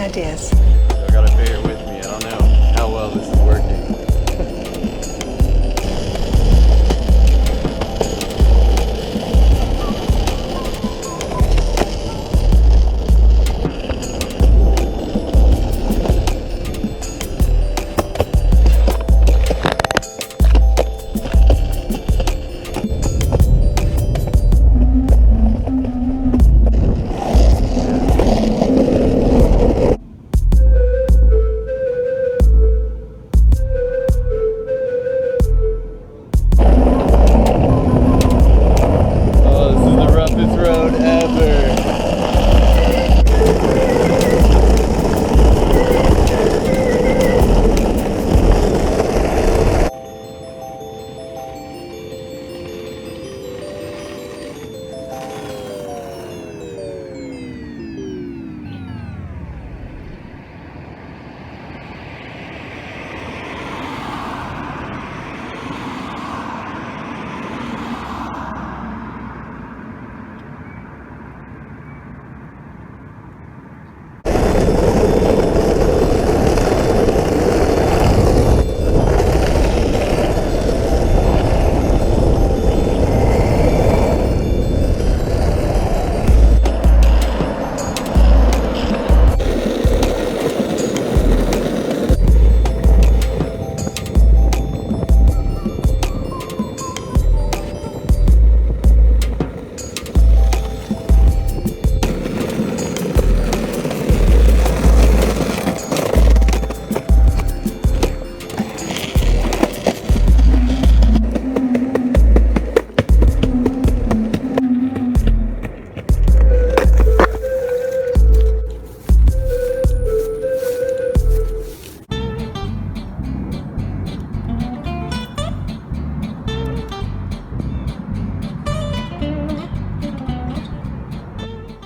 ideas. I gotta bear with me. I don't know how well this is working.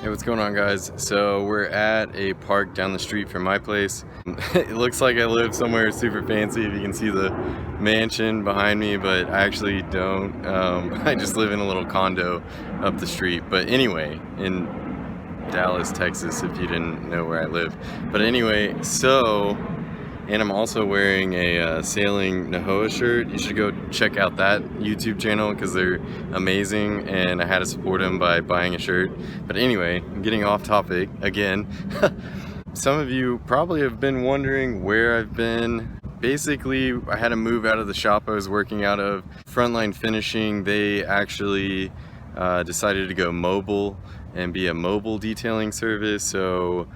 Hey, what's going on, guys? So we're at a park down the street from my place. It looks like I live somewhere super fancy if you can see the mansion behind me, but I actually don't. I just live in a little condo up the street. But anyway, in Dallas, Texas, if you didn't know where I live. But anyway, and I'm also wearing a Sailing Nahoa shirt. You should go check out that YouTube channel because they're amazing, and I had to support them by buying a shirt. But anyway, I'm getting off topic again. Some of you probably have been wondering where I've been. Basically, I had to move out of the shop I was working out of. Frontline Finishing, they actually decided to go mobile and be a mobile detailing service, so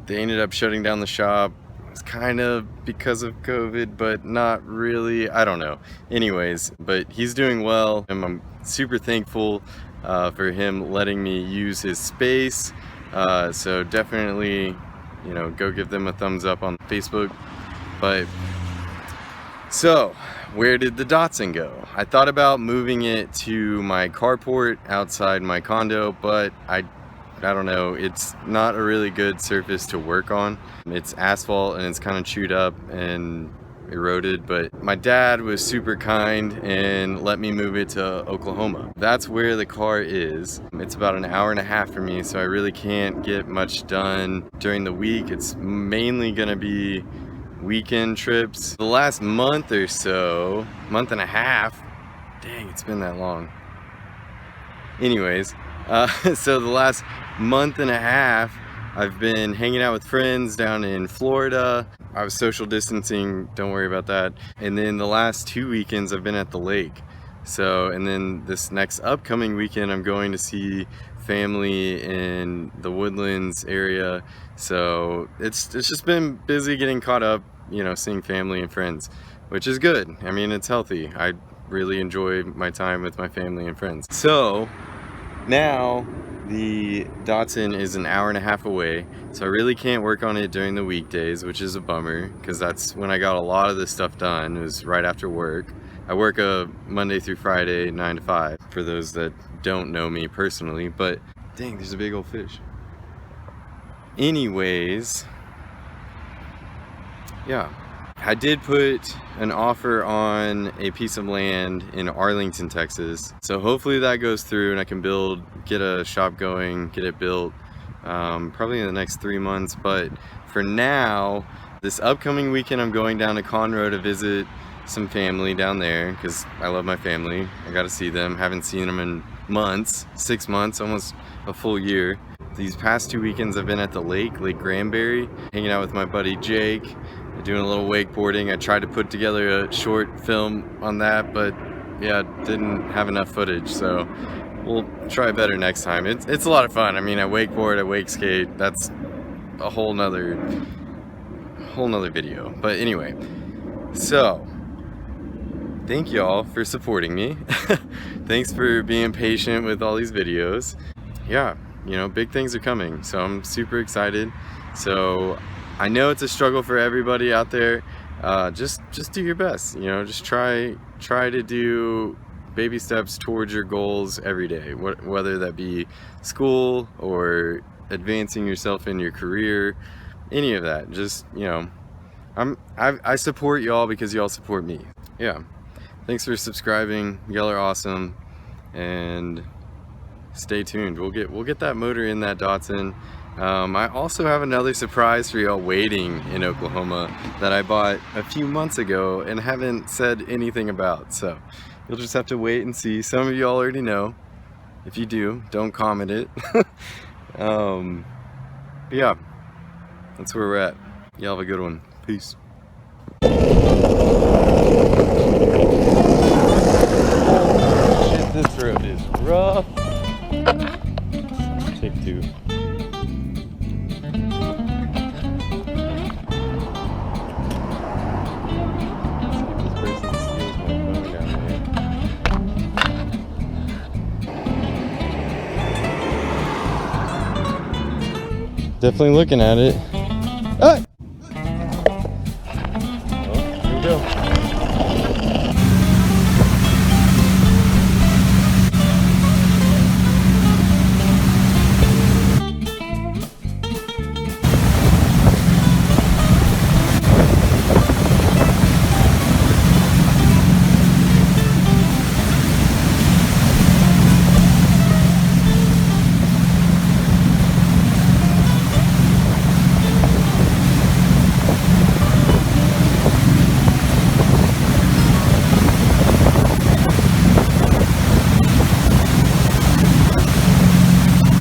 they ended up shutting down the shop. It's kind of because of COVID, but not really. I don't know. Anyways, but he's doing well, and I'm super thankful for him letting me use his space. So definitely, go give them a thumbs up on Facebook. But so, where did the Datsun go? I thought about moving it to my carport outside my condo, but I don't know, it's not a really good surface to work on. It's asphalt and it's kind of chewed up and eroded, but my dad was super kind and let me move it to Oklahoma. That's where the car is. It's about an hour and a half for me, so I really can't get much done during the week. It's mainly gonna be weekend trips. The last month or so, month and a half, dang, it's been that long. Anyways, so the last month and a half I've been hanging out with friends down in Florida. I was social distancing, don't worry about that. And then the last 2 weekends I've been at the lake. So, and then this next upcoming weekend I'm going to see family in the Woodlands area. So it's just been busy getting caught up, seeing family and friends, which is good. I mean, it's healthy. I really enjoy my time with my family and friends. So now the Datsun is an hour and a half away, so I really can't work on it during the weekdays, which is a bummer because that's when I got a lot of this stuff done. It was right after work. I work a Monday through Friday 9 to 5 for those that don't know me personally, but dang, there's a big old fish. Anyways, yeah, I did put an offer on a piece of land in Arlington, Texas. So hopefully that goes through and I can get a shop going, get it built, probably in the next 3 months. But for now, this upcoming weekend I'm going down to Conroe to visit some family down there because I love my family. I got to see them. Haven't seen them in months, 6 months, almost a full year. These past 2 weekends I've been at the Lake Granbury, hanging out with my buddy Jake, doing a little wakeboarding. I tried to put together a short film on that, but yeah, didn't have enough footage, so we'll try better next time. It's a lot of fun. I mean, I wakeboard, I wake skate. That's a whole nother video. But anyway, so thank y'all for supporting me. Thanks for being patient with all these videos. Yeah, you know, big things are coming, so I'm super excited. So I know it's a struggle for everybody out there. Just do your best, you know, just try to do baby steps towards your goals every day, whether that be school or advancing yourself in your career, any of that. Just, you know, I support y'all because y'all support me. Yeah, thanks for subscribing. Y'all are awesome, and stay tuned. We'll get that motor in that Datsun. I also have another surprise for y'all waiting in Oklahoma that I bought a few months ago and haven't said anything about, so you'll just have to wait and see. Some of y'all already know. If you do, don't comment it. But yeah, that's where we're at. Y'all have a good one. Peace. Shit, this road is rough. Take 2. Definitely looking at it. Ah!